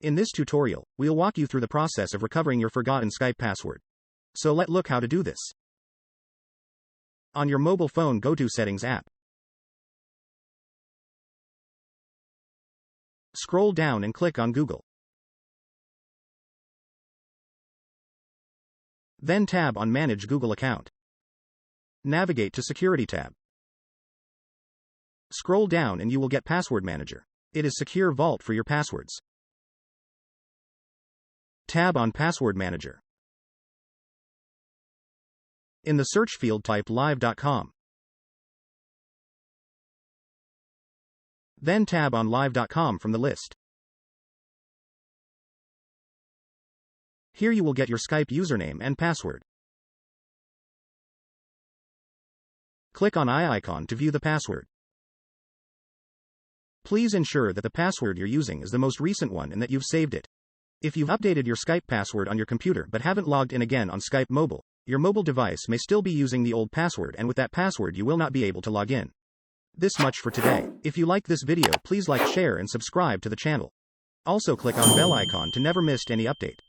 In this tutorial, we'll walk you through the process of recovering your forgotten Skype password. So let's look how to do this. On your mobile phone, go to Settings app. Scroll down and click on Google. Then tab on Manage Google Account. Navigate to Security tab. Scroll down and you will get Password Manager. It is secure vault for your passwords. Tab on Password Manager. In the search field, type live.com. Then tab on live.com from the list. Here you will get your Skype username and password. Click on I icon to view the password. Please ensure that the password you're using is the most recent one and that you've saved it. If you've updated your Skype password on your computer but haven't logged in again on Skype Mobile, your mobile device may still be using the old password, and with that password you will not be able to log in. This much for today. If you like this video, please like, share and subscribe to the channel. Also click on bell icon to never miss any update.